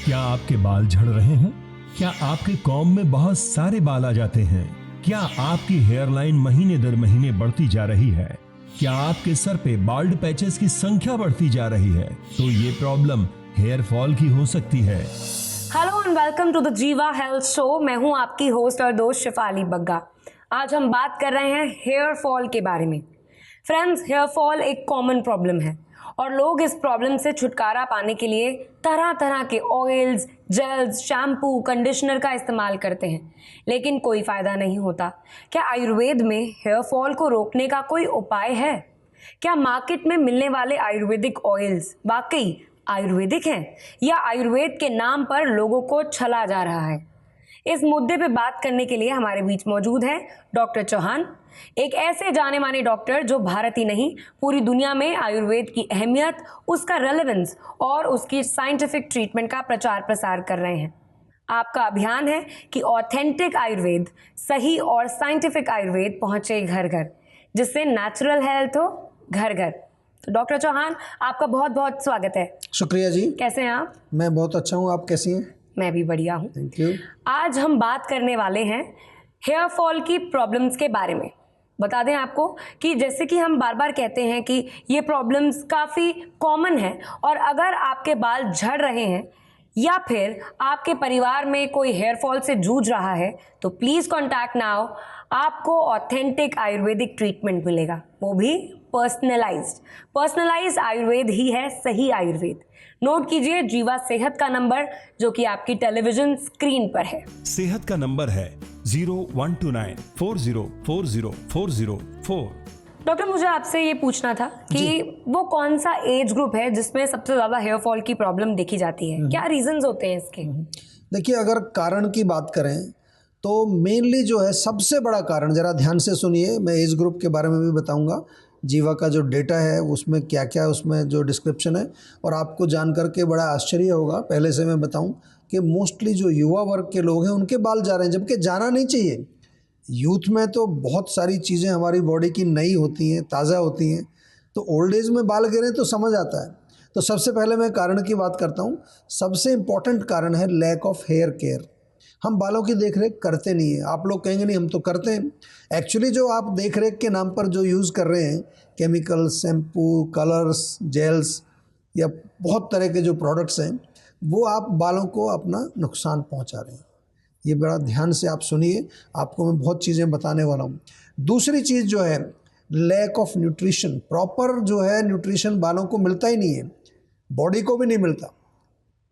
क्या आपके बाल झड़ रहे हैं? क्या आपके कॉम्ब में बहुत सारे बाल आ जाते हैं? क्या आपकी हेयरलाइन महीने दर महीने बढ़ती जा रही है? क्या आपके सर पे बाल्ड पैचेस की संख्या बढ़ती जा रही है? तो ये प्रॉब्लम हेयर फॉल की हो सकती है। Hello and welcome to the Jiva health show. मैं हूं आपकी होस्ट और दोस्त शिफाली बग्गा। आज हम बात कर रहे हैं हेयर फॉल के बारे में। फ्रेंड्स, हेयर फॉल एक कॉमन प्रॉब्लम है और लोग इस प्रॉब्लम से छुटकारा पाने के लिए तरह तरह के ऑयल्स, जेल्स, शैम्पू, कंडीशनर का इस्तेमाल करते हैं, लेकिन कोई फ़ायदा नहीं होता। क्या आयुर्वेद में हेयर फॉल को रोकने का कोई उपाय है? क्या मार्केट में मिलने वाले आयुर्वेदिक ऑयल्स वाकई आयुर्वेदिक हैं या आयुर्वेद के नाम पर लोगों को छला जा रहा है? इस मुद्दे पे बात करने के लिए हमारे बीच मौजूद है डॉक्टर चौहान, एक ऐसे जाने माने डॉक्टर जो भारत ही नहीं पूरी दुनिया में आयुर्वेद की अहमियत, उसका रेलेवेंस और उसकी साइंटिफिक ट्रीटमेंट का प्रचार प्रसार कर रहे हैं। आपका अभियान है कि ऑथेंटिक आयुर्वेद, सही और साइंटिफिक आयुर्वेद पहुंचे घर घर, जिससे नेचुरल हेल्थ हो घर घर। तो डॉक्टर चौहान, आपका बहुत बहुत स्वागत है। शुक्रिया जी। कैसे हैं आप? मैं बहुत अच्छा हूँ, आप कैसी हैं? मैं भी बढ़िया हूँ। Thank you. आज हम बात करने वाले हैं हेयर फॉल की प्रॉब्लम्स के बारे में। बता दें आपको कि जैसे कि हम बार बार कहते हैं कि ये प्रॉब्लम्स काफ़ी कॉमन है, और अगर आपके बाल झड़ रहे हैं या फिर आपके परिवार में कोई हेयर फॉल से जूझ रहा है तो प्लीज़ कॉन्टैक्ट नाउ। आपको ऑथेंटिक आयुर्वेदिक ट्रीटमेंट मिलेगा, वो भी पर्सनलाइज्ड आयुर्वेद ही है सही आयुर्वेद। नोट कीजिए जीवा सेहत का नंबर, जो कि आपकी टेलीविजन स्क्रीन पर है। सेहत का नंबर है 012940404004। डॉक्टर, मुझे आपसे ये पूछना था कि वो कौन सा एज ग्रुप है जिसमें सबसे ज़्यादा हेयर फॉल की प्रॉब्लम देखी जाती है? क्या रीजंस होते हैं इसके? देखिए, अगर कारण की बात करें तो मेनली जो है सबसे बड़ा कारण, ज़रा ध्यान से सुनिए, मैं एज ग्रुप के बारे में भी बताऊंगा, जीवा का जो डेटा है उसमें क्या क्या उसमें जो डिस्क्रिप्शन है, और आपको जान करके बड़ा आश्चर्य होगा। पहले से मैं बताऊं कि मोस्टली जो युवा वर्ग के लोग हैं उनके बाल जा रहे हैं, जबकि जाना नहीं चाहिए। यूथ में तो बहुत सारी चीज़ें हमारी बॉडी की नई होती हैं, ताज़ा होती हैं, तो ओल्ड एज में बाल गिरे तो समझ आता है। तो सबसे पहले मैं कारण की बात करता हूँ। सबसे इम्पॉर्टेंट कारण है लैक ऑफ हेयर केयर। हम बालों की देख रेख करते नहीं हैं। आप लोग कहेंगे नहीं, हम तो करते हैं। एक्चुअली जो आप देख रेख के नाम पर जो यूज़ कर रहे हैं, केमिकल, शैम्पू, कलर्स, जेल्स या बहुत तरह के जो प्रोडक्ट्स हैं, वो आप बालों को अपना नुकसान पहुंचा रहे हैं। ये बड़ा ध्यान से आप सुनिए, आपको मैं बहुत चीज़ें बताने वाला हूँ। दूसरी चीज़ जो है लैक ऑफ न्यूट्रिशन। प्रॉपर जो है न्यूट्रिशन बालों को मिलता ही नहीं है, बॉडी को भी नहीं मिलता।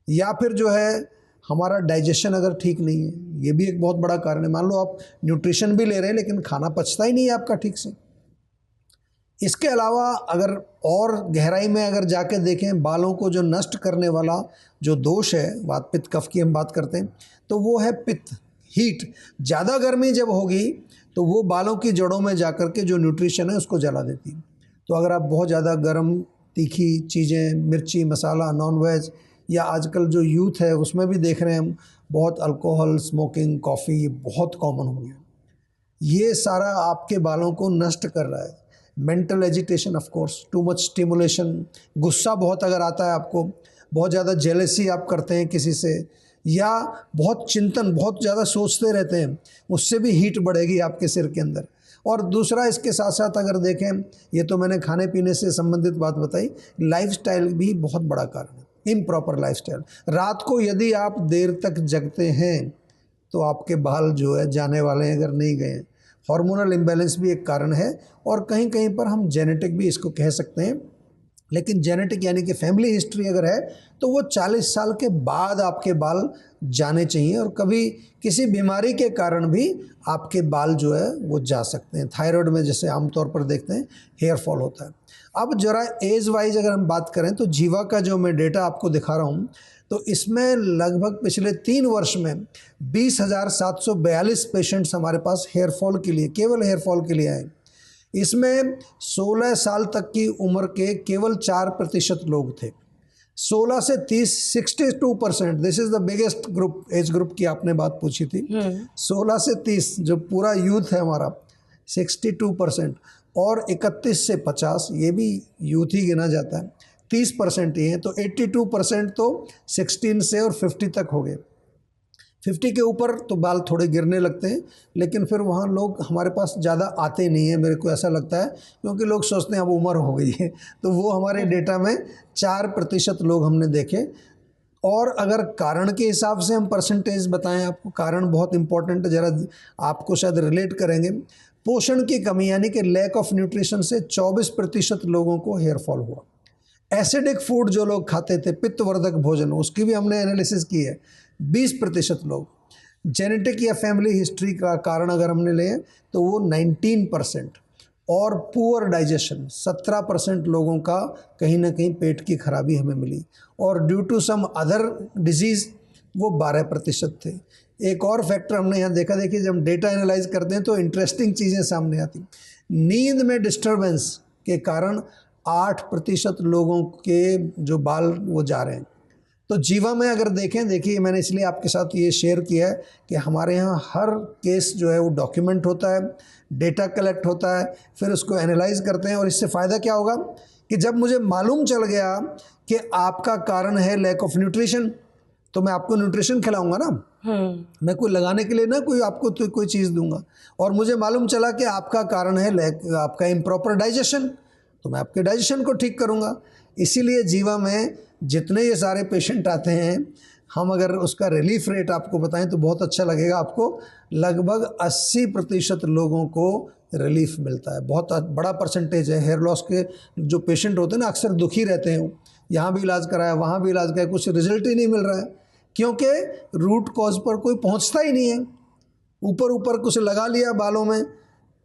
या फिर जो है हमारा डाइजेशन अगर ठीक नहीं है, ये भी एक बहुत बड़ा कारण है। मान लो आप न्यूट्रिशन भी ले रहे हैं लेकिन खाना पचता ही नहीं है आपका ठीक से। इसके अलावा अगर और गहराई में अगर जाके देखें, बालों को जो नष्ट करने वाला जो दोष है, वात पित्त कफ की हम बात करते हैं, तो वो है पित्त, हीट। ज़्यादा गर्मी जब होगी तो वो बालों की जड़ों में जाकर के जो न्यूट्रिशन है उसको जला देती है। तो अगर आप बहुत ज़्यादा गर्म तीखी चीज़ें, मिर्ची, मसाला, नॉन वेज, या आजकल जो यूथ है उसमें भी देख रहे हैं हम, बहुत अल्कोहल, स्मोकिंग, कॉफ़ी, ये बहुत कॉमन हो गया। ये सारा आपके बालों को नष्ट कर रहा है। Mental agitation, of course, too much stimulation, गुस्सा बहुत अगर आता है आपको, बहुत ज़्यादा जेलसी आप करते हैं किसी से, या बहुत चिंतन, बहुत ज़्यादा सोचते रहते हैं, उससे भी हीट बढ़ेगी आपके सिर के अंदर। और दूसरा इसके साथ साथ अगर देखें, ये तो मैंने खाने पीने से संबंधित बात बताई, लाइफस्टाइल भी बहुत बड़ा कारण है। Improper lifestyle. रात को यदि आप देर तक जगते हैं तो आपके बाल जो है जाने वाले हैं, अगर नहीं गए। हार्मोनल इम्बैलेंस भी एक कारण है, और कहीं कहीं पर हम जेनेटिक भी इसको कह सकते हैं। लेकिन जेनेटिक यानी कि फैमिली हिस्ट्री अगर है तो वो 40 साल के बाद आपके बाल जाने चाहिए, और कभी किसी बीमारी के कारण भी आपके बाल जो है वो जा सकते हैं। थायराइड में जैसे आमतौर पर देखते हैं हेयर फॉल होता है। अब जरा एज वाइज अगर हम बात करें तो जीवा का जो मैं डेटा आपको दिखा रहा हूँ, तो इसमें लगभग पिछले 3 वर्ष में 20,742 पेशेंट्स हमारे पास हेयर फॉल के लिए, केवल हेयर फॉल के लिए आए। इसमें 16 साल तक की उम्र के केवल 4% लोग थे। 16 से 30 62%, this is the biggest group, age group की आपने बात पूछी थी। 16 से 30 जो पूरा यूथ है हमारा, 62%, और 31 से 50 ये भी यूथ ही गिना जाता है। 30% ही हैं, तो 82% तो 16 से और 50 तक हो गए। 50 के ऊपर तो बाल थोड़े गिरने लगते हैं, लेकिन फिर वहाँ लोग हमारे पास ज़्यादा आते नहीं हैं, मेरे को ऐसा लगता है, क्योंकि लोग सोचते हैं अब उम्र हो गई है। तो वो हमारे डेटा में 4% लोग हमने देखे। और अगर कारण के हिसाब से हम परसेंटेज बताएं आपको, कारण बहुत इंपॉर्टेंट है, ज़रा आपको शायद रिलेट करेंगे। पोषण की कमी यानी कि लैक ऑफ न्यूट्रिशन से 24% लोगों को हेयर फॉल हुआ। एसिडिक फूड जो लोग खाते थे, पित्तवर्धक भोजन, उसकी भी हमने एनालिसिस की है, 20% लोग। जेनेटिक या फैमिली हिस्ट्री का कारण अगर हमने लें तो वो 19%। और पुअर डाइजेशन 17% लोगों का कहीं ना कहीं पेट की खराबी हमें मिली। और due to some other disease वो 12% थे। एक और फैक्टर हमने यहाँ देखा, देखिए जब हम डेटा एनालाइज करते हैं तो इंटरेस्टिंग चीज़ें सामने आती। नींद में डिस्टर्बेंस के कारण 8% लोगों के जो बाल वो जा रहे हैं। तो जीवा में अगर देखें, देखिए मैंने इसलिए आपके साथ ये शेयर किया है कि हमारे यहाँ हर केस जो है वो डॉक्यूमेंट होता है, डेटा कलेक्ट होता है, फिर उसको एनालाइज करते हैं। और इससे फ़ायदा क्या होगा कि जब मुझे मालूम चल गया कि आपका कारण है लैक ऑफ न्यूट्रिशन, तो मैं आपको न्यूट्रिशन खिलाऊंगा ना, मैं कोई लगाने के लिए ना कोई आपको तो कोई चीज़ दूंगा। और मुझे मालूम चला कि आपका कारण है आपका इम्प्रॉपर डाइजेशन, तो मैं आपके डाइजेशन को ठीक करूंगा। इसीलिए जीवा में जितने ये सारे पेशेंट आते हैं, हम अगर उसका रिलीफ रेट आपको बताएं तो बहुत अच्छा लगेगा आपको। लगभग 80% लोगों को रिलीफ मिलता है। बहुत बड़ा परसेंटेज है। हेयर लॉस के जो पेशेंट होते हैं ना, अक्सर दुखी रहते हैं, यहाँ भी इलाज कराया, वहाँ भी इलाज कराया, कुछ रिजल्ट ही नहीं मिल रहा है, क्योंकि रूट कॉज पर कोई पहुँचता ही नहीं है। ऊपर ऊपर कुछ लगा लिया बालों में,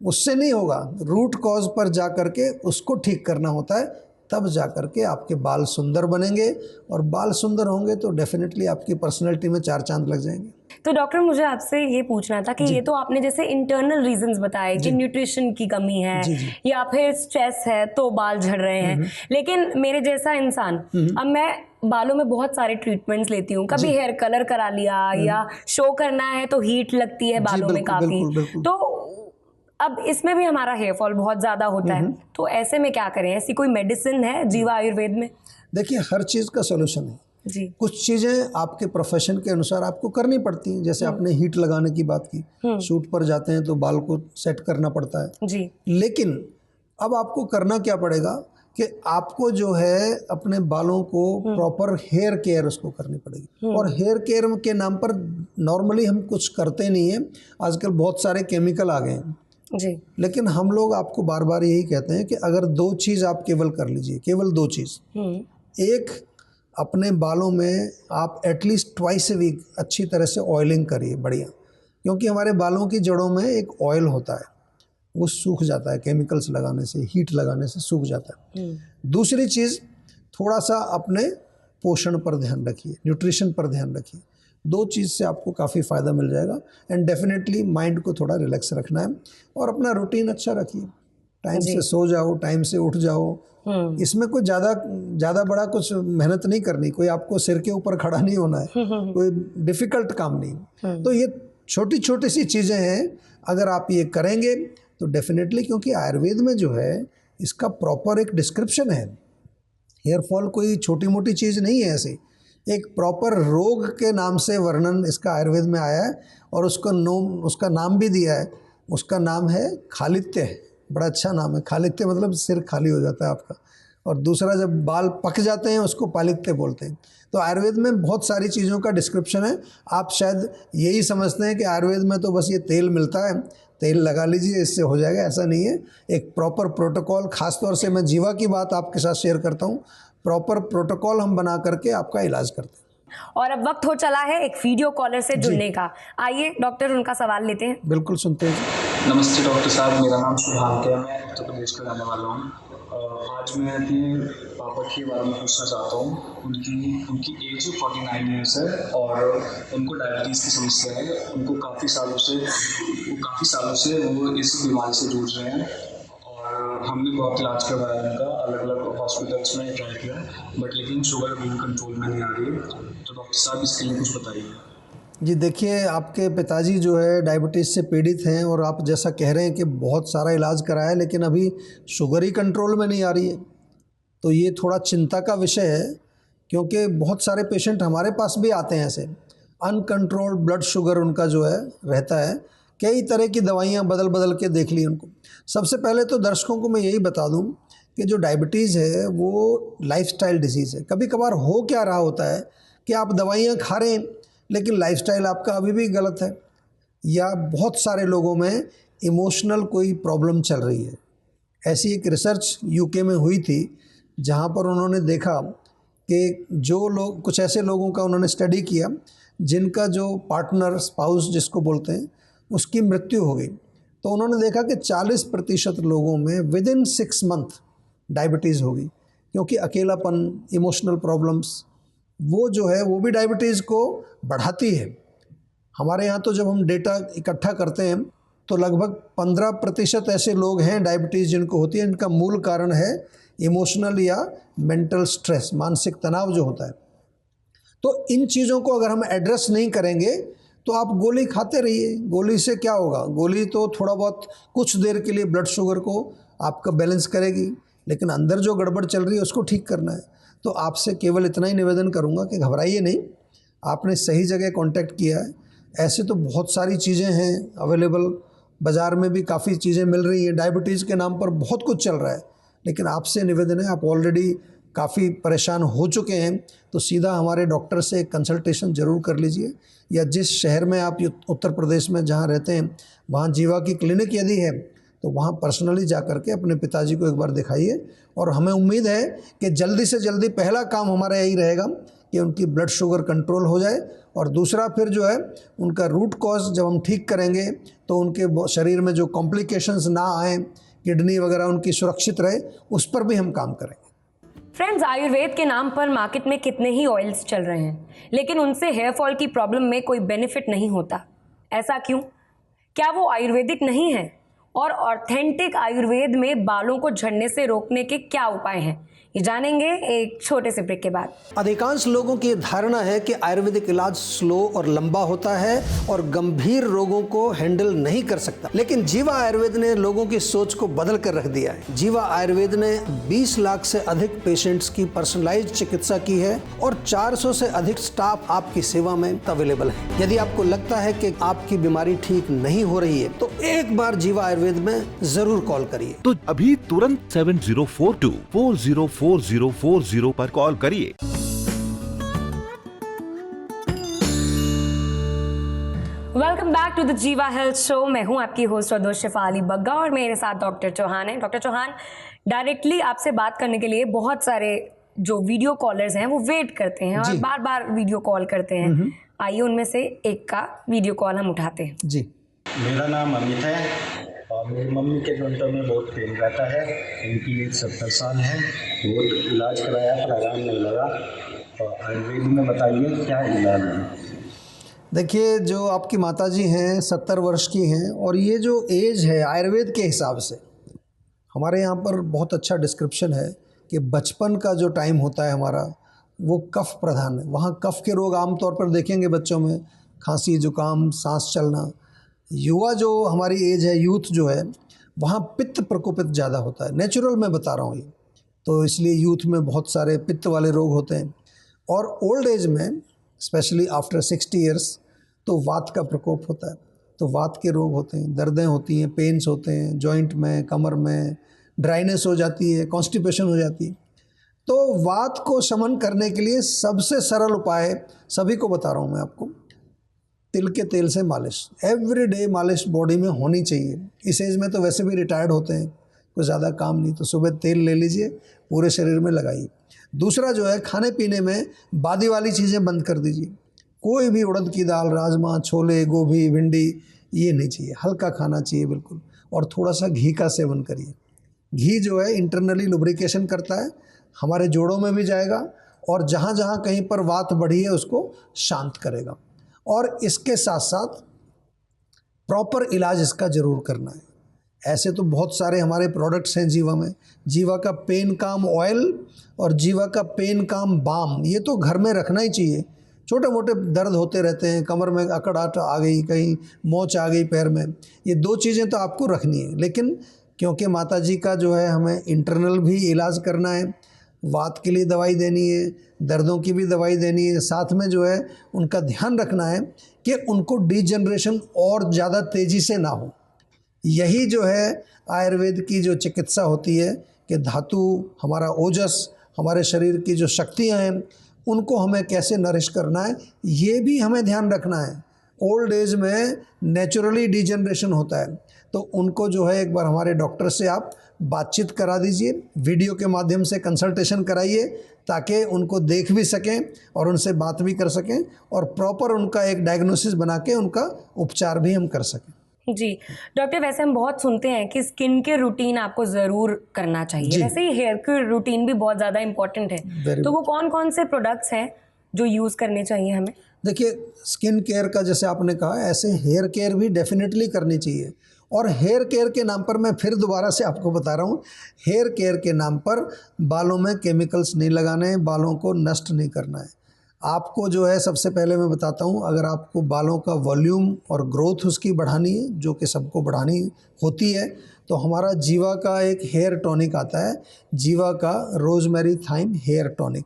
उससे नहीं होगा। रूट कॉज पर जा कर के उसको ठीक करना होता है, तब जा कर के आपके बाल सुंदर बनेंगे। और बाल सुंदर होंगे तो डेफिनेटली आपकी पर्सनैलिटी में 4 चांद लग जाएंगे। तो डॉक्टर मुझे आपसे ये पूछना था कि ये तो आपने जैसे इंटरनल रीजंस बताए कि न्यूट्रिशन की कमी है या फिर स्ट्रेस है तो बाल झड़ रहे हैं, लेकिन मेरे जैसा इंसान, अब मैं बालों में बहुत सारे ट्रीटमेंट्स लेती हूँ, कभी हेयर कलर करा लिया या शो करना है तो हीट लगती है बालों में काफ़ी, तो अब इसमें भी हमारा हेयर फॉल बहुत ज़्यादा होता है। तो ऐसे में क्या करें? ऐसी कोई मेडिसिन है जीवा आयुर्वेद में? देखिए, हर चीज़ का सोल्यूशन है जी। कुछ चीज़ें आपके प्रोफेशन के अनुसार आपको करनी पड़ती हैं। जैसे आपने हीट लगाने की बात की, शूट पर जाते हैं तो बाल को सेट करना पड़ता है जी। लेकिन अब आपको करना क्या पड़ेगा कि आपको जो है अपने बालों को प्रॉपर हेयर केयर उसको करनी पड़ेगी। और हेयर केयर के नाम पर नॉर्मली हम कुछ करते नहीं हैं, आजकल बहुत सारे केमिकल आ गए हैं जी। लेकिन हम लोग आपको बार बार यही कहते हैं कि अगर 2 चीज़ आप केवल कर लीजिए, केवल 2 चीज़। एक, अपने बालों में आप एटलीस्ट ट्वाइस ए वीक अच्छी तरह से ऑयलिंग करिए, बढ़िया, क्योंकि हमारे बालों की जड़ों में एक ऑयल होता है, वो सूख जाता है केमिकल्स लगाने से, हीट लगाने से सूख जाता है। दूसरी चीज़, थोड़ा सा अपने पोषण पर ध्यान रखिए, न्यूट्रिशन पर ध्यान रखिए। 2 चीज़ से आपको काफ़ी फ़ायदा मिल जाएगा। एंड डेफिनेटली माइंड को थोड़ा रिलैक्स रखना है और अपना रूटीन अच्छा रखिए, टाइम से सो जाओ, टाइम से उठ जाओ। इसमें कोई ज़्यादा बड़ा कुछ मेहनत नहीं करनी, कोई आपको सिर के ऊपर खड़ा नहीं होना है, कोई डिफ़िकल्ट काम नहीं। तो ये छोटी छोटी सी चीज़ें हैं, अगर आप ये करेंगे तो डेफिनेटली, क्योंकि आयुर्वेद में जो है इसका प्रॉपर एक डिस्क्रिप्शन है। हेयर फॉल कोई छोटी मोटी चीज़ नहीं है, ऐसे एक प्रॉपर रोग के नाम से वर्णन इसका आयुर्वेद में आया है और उसका नाम भी दिया है। उसका नाम है खालित्य। बड़ा अच्छा नाम है, खालित्य मतलब सिर खाली हो जाता है आपका। और दूसरा, जब बाल पक जाते हैं उसको पालित्य बोलते हैं। तो आयुर्वेद में बहुत सारी चीज़ों का डिस्क्रिप्शन है। आप शायद यही समझते हैं कि आयुर्वेद में तो बस ये तेल मिलता है, तेल लगा लीजिए इससे हो जाएगा, ऐसा नहीं है। एक प्रॉपर प्रोटोकॉल, ख़ासतौर से मैं जीवा की बात आपके साथ शेयर करता हूँ, प्रॉपर प्रोटोकॉल हम बना करके आपका इलाज करते हैं। और अब वक्त हो चला है एक वीडियो कॉलर से जुड़ने का। आइए डॉक्टर, उनका सवाल लेते हैं। बिल्कुल, सुनते हैं। नमस्ते डॉक्टर साहब, मेरा नाम शुभांक है, मैं उत्तर प्रदेश का रहने वाला हूँ। आज मैं अपने पापा के बारे में पूछना चाहता हूँ। उनकी एज 49 ईयर्स है और उनको डायबिटीज़ की समस्या है। उनको काफ़ी सालों से वो इस बीमारी से जूझ रहे हैं और हमने बहुत इलाज करवाया उनका, अलग अलग हॉस्पिटल्स में ट्राई किया, बट लेकिन शुगर अभी कंट्रोल में नहीं आ रही है। तो डॉक्टर साहब इसके लिए कुछ बताइए। जी देखिए, आपके पिताजी जो है डायबिटीज़ से पीड़ित हैं और आप जैसा कह रहे हैं कि बहुत सारा इलाज कराया लेकिन अभी शुगर ही कंट्रोल में नहीं आ रही है, तो ये थोड़ा चिंता का विषय है, क्योंकि बहुत सारे पेशेंट हमारे पास भी आते हैं ऐसे, अनकंट्रोल्ड ब्लड शुगर उनका जो है रहता है, कई तरह की दवाइयाँ बदल बदल के देख ली उनको। सबसे पहले तो दर्शकों को मैं यही बता दूं कि जो डायबिटीज़ है वो लाइफस्टाइल डिसीज़ है। कभी कभार हो क्या रहा होता है कि आप दवाइयाँ खा रहे हैं लेकिन लाइफस्टाइल आपका अभी भी गलत है, या बहुत सारे लोगों में इमोशनल कोई प्रॉब्लम चल रही है। ऐसी एक रिसर्च यूके में हुई थी जहाँ पर उन्होंने देखा कि जो लोग, कुछ ऐसे लोगों का उन्होंने स्टडी किया जिनका जो पार्टनर, स्पाउस जिसको बोलते हैं, उसकी मृत्यु हो गई। तो उन्होंने देखा कि 40% लोगों में विद इन 6 मंथ डायबिटीज़ होगी, क्योंकि अकेलापन, इमोशनल प्रॉब्लम्स, वो जो है वो भी डायबिटीज़ को बढ़ाती है। हमारे यहाँ तो जब हम डेटा इकट्ठा करते हैं तो लगभग 15% ऐसे लोग हैं डायबिटीज़ जिनको होती है, इनका मूल कारण है इमोशनल या मेंटल स्ट्रेस, मानसिक तनाव जो होता है। तो इन चीज़ों को अगर हम एड्रेस नहीं करेंगे तो आप गोली खाते रहिए। गोली से क्या होगा? गोली तो थोड़ा बहुत कुछ देर के लिए ब्लड शुगर को आपका बैलेंस करेगी, लेकिन अंदर जो गड़बड़ चल रही है उसको ठीक करना है। तो आपसे केवल इतना ही निवेदन करूंगा कि घबराइए नहीं, आपने सही जगह कांटेक्ट किया है। ऐसे तो बहुत सारी चीज़ें हैं अवेलेबल, बाज़ार में भी काफ़ी चीज़ें मिल रही हैं, डायबिटीज़ के नाम पर बहुत कुछ चल रहा है। लेकिन आपसे निवेदन है, आप ऑलरेडी काफ़ी परेशान हो चुके हैं तो सीधा हमारे डॉक्टर से कंसल्टेशन ज़रूर कर लीजिए, या जिस शहर में आप उत्तर प्रदेश में जहाँ रहते हैं वहाँ जीवा की क्लिनिक यदि है तो वहाँ पर्सनली जा कर के अपने पिताजी को एक बार दिखाइए। और हमें उम्मीद है कि जल्दी से जल्दी पहला काम हमारा यही रहेगा कि उनकी ब्लड शुगर कंट्रोल हो जाए, और दूसरा फिर जो है उनका रूट कॉज जब हम ठीक करेंगे तो उनके शरीर में जो कॉम्प्लिकेशंस ना आए, किडनी वगैरह उनकी सुरक्षित रहे, उस पर भी हम काम करेंगे। फ्रेंड्स, आयुर्वेद के नाम पर मार्केट में कितने ही ऑयल्स चल रहे हैं, लेकिन उनसे हेयर फॉल की प्रॉब्लम में कोई बेनिफिट नहीं होता। ऐसा क्यों? क्या वो आयुर्वेदिक नहीं है? और ऑथेंटिक आयुर्वेद में बालों को झड़ने से रोकने के क्या उपाय हैं, ये जानेंगे एक छोटे से ब्रेक के बाद। अधिकांश लोगों की धारणा है कि आयुर्वेदिक इलाज स्लो और लंबा होता है और गंभीर रोगों को हैंडल नहीं कर सकता, लेकिन जीवा आयुर्वेद ने लोगों की सोच को बदल कर रख दिया है। जीवा आयुर्वेद ने 20 लाख से अधिक पेशेंट्स की पर्सनलाइज्ड चिकित्सा की है और 400 से अधिक स्टाफ आपकी सेवा में अवेलेबल है। यदि आपको लगता है कि आपकी बीमारी ठीक नहीं हो रही है तो एक बार जीवा आयुर्वेद में जरूर कॉल करिए। तो अभी तुरंत 7042404040 पर कॉल करिए। Welcome back to the Jiva health show. मैं हूं आपकी होस्ट और दोस्त शेफाली बग्गा, और मेरे साथ डॉक्टर चौहान है। डॉक्टर चौहान, डायरेक्टली आपसे बात करने के लिए बहुत सारे जो वीडियो कॉलर्स हैं वो वेट करते हैं और बार बार वीडियो कॉल करते हैं। आइए उनमें से एक का वीडियो कॉल हम उठाते हैं। जी, मेरा नाम अमित है और मेरी मम्मी के जोड़ों में बहुत पेन रहता है। उनकी एज 70 साल है। बहुत इलाज कराया पर आराम नहीं लगा। और आयुर्वेद में बताइए क्या इलाज है। देखिए, जो आपकी माताजी हैं 70 वर्ष की हैं, और ये जो एज है आयुर्वेद के हिसाब से, हमारे यहाँ पर बहुत अच्छा डिस्क्रिप्शन है कि बचपन का जो टाइम होता है हमारा वो कफ प्रधान है। वहाँ कफ के रोग आमतौर पर देखेंगे बच्चों में, खांसी, जुकाम, सांस चलना। युवा जो हमारी एज है, यूथ जो है, वहाँ पित्त प्रकोपित ज़्यादा होता है। नेचुरल मैं बता रहा हूँ ये, तो इसलिए यूथ में बहुत सारे पित्त वाले रोग होते हैं। और ओल्ड एज में स्पेशली आफ्टर 60 ईयर्स तो वात का प्रकोप होता है। तो वात के रोग होते हैं, दर्दें होती हैं, पेन्स होते हैं जॉइंट में, कमर में, ड्राइनेस हो जाती है, कॉन्स्टिपेशन हो जाती है। तो वात को शमन करने के लिए सबसे सरल उपाय सभी को बता रहा हूँ मैं आपको, तिल के तेल से मालिश। एवरीडे मालिश बॉडी में होनी चाहिए। इस एज में तो वैसे भी रिटायर्ड होते हैं, कोई ज़्यादा काम नहीं, तो सुबह तेल ले लीजिए, पूरे शरीर में लगाइए। दूसरा जो है, खाने पीने में बादी वाली चीज़ें बंद कर दीजिए। कोई भी उड़द की दाल, राजमा, छोले, गोभी, भिंडी, ये नहीं चाहिए। हल्का खाना चाहिए बिल्कुल। और थोड़ा सा घी का सेवन करिए। घी जो है इंटरनली लुब्रिकेशन करता है, हमारे जोड़ों में भी जाएगा और जहाँ जहाँ कहीं पर वात बढ़ी है उसको शांत करेगा। और इसके साथ साथ प्रॉपर इलाज इसका ज़रूर करना है। ऐसे तो बहुत सारे हमारे प्रोडक्ट्स हैं जीवा में। जीवा का पेन काम ऑयल और जीवा का पेन काम बाम, ये तो घर में रखना ही चाहिए। छोटे मोटे दर्द होते रहते हैं, कमर में अकड़ाहट आ गई, कहीं मोच आ गई पैर में, ये दो चीज़ें तो आपको रखनी है। लेकिन क्योंकि माताजी का जो है हमें इंटरनल भी इलाज करना है, वात के लिए दवाई देनी है, दर्दों की भी दवाई देनी है, साथ में जो है उनका ध्यान रखना है कि उनको डिजनरेशन और ज़्यादा तेज़ी से ना हो। यही जो है आयुर्वेद की जो चिकित्सा होती है कि धातु, हमारा ओजस, हमारे शरीर की जो शक्तियाँ हैं उनको हमें कैसे नरिश करना है, ये भी हमें ध्यान रखना है। ओल्ड एज में नेचुरली डिजनरेशन होता है, तो उनको जो है एक बार हमारे डॉक्टर से आप बातचीत करा दीजिए, वीडियो के माध्यम से कंसल्टेशन कराइए ताकि उनको देख भी सकें और उनसे बात भी कर सकें और प्रॉपर उनका एक डायग्नोसिस बना के उनका उपचार भी हम कर सकें। जी डॉक्टर, वैसे हम बहुत सुनते हैं कि स्किन केयर रूटीन आपको ज़रूर करना चाहिए, वैसे ही हेयर केयर रूटीन भी बहुत ज़्यादा इम्पोर्टेंट है, तो वो कौन कौन से प्रोडक्ट्स हैं जो यूज़ करने चाहिए हमें? देखिए, स्किन केयर का जैसे आपने कहा, ऐसे हेयर केयर भी डेफिनेटली करनी चाहिए। और हेयर केयर के नाम पर मैं फिर दोबारा से आपको बता रहा हूँ, हेयर केयर के नाम पर बालों में केमिकल्स नहीं लगाने हैं, बालों को नष्ट नहीं करना है। आपको जो है सबसे पहले मैं बताता हूँ, अगर आपको बालों का वॉल्यूम और ग्रोथ उसकी बढ़ानी है, जो कि सबको बढ़ानी होती है, तो हमारा जीवा का एक हेयर टॉनिक आता है, जीवा का रोजमेरी थाइम हेयर टॉनिक।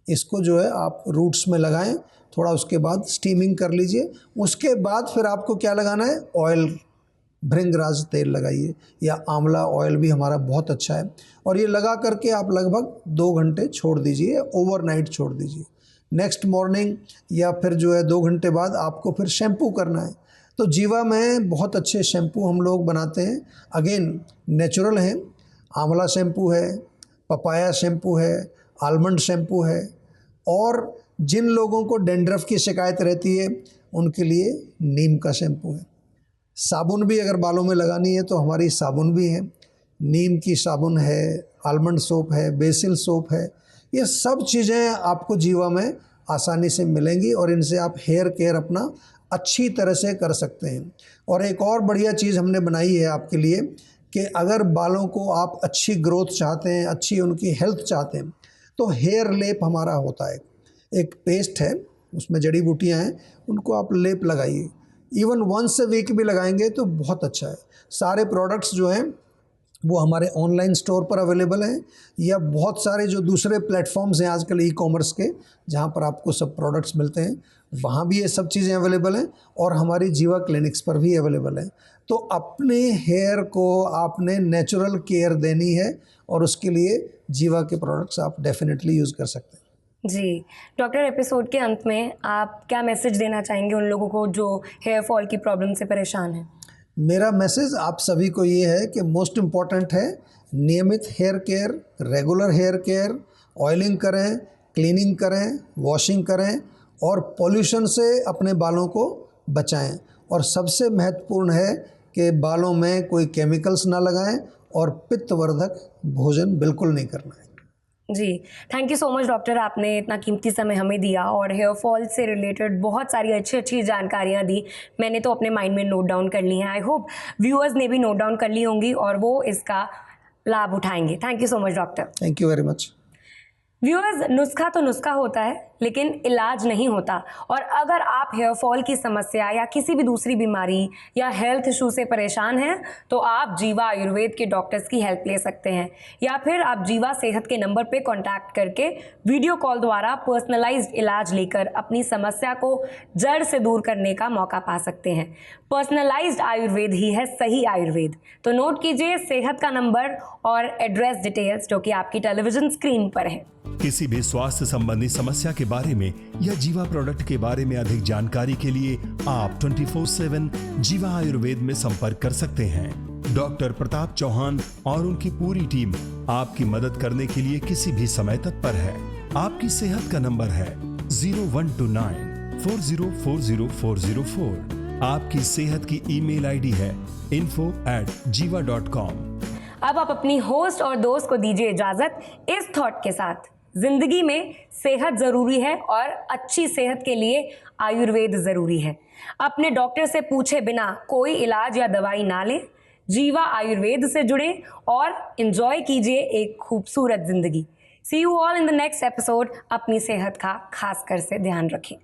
इसको जो है आप रूट्स में लगाएं, थोड़ा उसके बाद स्टीमिंग कर लीजिए। उसके बाद फिर आपको क्या लगाना है, ऑयल, भृंगराज तेल लगाइए या आंवला ऑयल भी हमारा बहुत अच्छा है, और ये लगा करके आप लगभग 2 घंटे छोड़ दीजिए, ओवरनाइट छोड़ दीजिए। नेक्स्ट मॉर्निंग या फिर जो है 2 घंटे बाद आपको फिर शैम्पू करना है। तो जीवा में बहुत अच्छे शैम्पू हम लोग बनाते हैं, अगेन नेचुरल हैं। आंवला शैम्पू है, पपाया शैम्पू है, आलमंड शैम्पू है, और जिन लोगों को डैंड्रफ की शिकायत रहती है उनके लिए नीम का शैम्पू है। साबुन भी अगर बालों में लगानी है तो हमारी साबुन भी है, नीम की साबुन है, आलमंड सोप है, बेसिल सोप है। ये सब चीज़ें आपको जीवा में आसानी से मिलेंगी और इनसे आप हेयर केयर अपना अच्छी तरह से कर सकते हैं। और एक और बढ़िया चीज़ हमने बनाई है आपके लिए कि अगर बालों को आप अच्छी ग्रोथ चाहते हैं, अच्छी उनकी हेल्थ चाहते हैं, तो हेयर लेप हमारा होता है, एक पेस्ट है, उसमें जड़ी बूटियाँ हैं, उनको आप लेप लगाइए। इवन वंस ए वीक भी लगाएंगे तो बहुत अच्छा है। सारे प्रोडक्ट्स जो हैं वो हमारे ऑनलाइन स्टोर पर अवेलेबल हैं, या बहुत सारे जो दूसरे प्लेटफॉर्म्स हैं आजकल ई-कॉमर्स के, जहाँ पर आपको सब प्रोडक्ट्स मिलते हैं, वहाँ भी ये सब चीज़ें अवेलेबल हैं, और हमारी जीवा क्लिनिक्स पर भी अवेलेबल हैं। तो अपने हेयर को आपने नेचुरल केयर देनी है, और उसके लिए जीवा के प्रोडक्ट्स आप डेफिनेटली यूज़ कर सकते हैं। जी डॉक्टर, एपिसोड के अंत में आप क्या मैसेज देना चाहेंगे उन लोगों को जो हेयर फॉल की प्रॉब्लम से परेशान हैं? मेरा मैसेज आप सभी को ये है कि मोस्ट इम्पॉर्टेंट है नियमित hair care, regular hair care, oiling करें, क्लीनिंग करें, वॉशिंग करें, और पॉल्यूशन से अपने बालों को बचाएं। और सबसे महत्वपूर्ण है कि बालों में कोई केमिकल्स ना लगाएं, और पित्तवर्धक भोजन बिल्कुल नहीं करना है। जी thank you so much doctor, आपने इतना कीमती समय हमें दिया और हेयर फॉल से रिलेटेड बहुत सारी अच्छी अच्छी जानकारियाँ दी। मैंने तो अपने माइंड में नोट डाउन कर ली हैं, आई होप व्यूअर्स ने भी नोट डाउन कर ली होंगी और वो इसका लाभ उठाएंगे। Thank you so much doctor. Thank you very much. Viewers, नुस्खा तो नुस्खा होता है लेकिन इलाज नहीं होता, और अगर आप हेयर फॉल की समस्या या किसी भी दूसरी बीमारी या हेल्थ इशू से परेशान हैं तो आप जीवा आयुर्वेद के डॉक्टर्स की हेल्प ले सकते हैं, या फिर आप जीवा सेहत के नंबर पे कांटेक्ट करके वीडियो कॉल द्वारा पर्सनलाइज्ड इलाज लेकर अपनी समस्या को जड़ से दूर करने का मौका पा सकते हैं। पर्सनलाइज्ड आयुर्वेद ही है सही आयुर्वेद। तो नोट कीजिए सेहत का नंबर और एड्रेस डिटेल्स जो कि आपकी टेलीविजन स्क्रीन पर है। किसी भी स्वास्थ्य संबंधी समस्या के बारे में या जीवा प्रोडक्ट के बारे में अधिक जानकारी के लिए आप 24/7 जीवा आयुर्वेद में संपर्क कर सकते हैं। डॉक्टर प्रताप चौहान और उनकी पूरी टीम आपकी मदद करने के लिए किसी भी समय तत्पर है। आपकी सेहत का नंबर है 0129404004। आपकी सेहत की ईमेल आईडी है info@jiva.com। अब आप अपनी होस्ट और दोस्त को दीजिए इजाजत इस थॉट के साथ, जिंदगी में सेहत जरूरी है और अच्छी सेहत के लिए आयुर्वेद जरूरी है। अपने डॉक्टर से पूछे बिना कोई इलाज या दवाई ना लें, जीवा आयुर्वेद से जुड़ें और एंजॉय कीजिए एक खूबसूरत जिंदगी। See you all in the next episode. अपनी सेहत का खास कर से ध्यान रखें।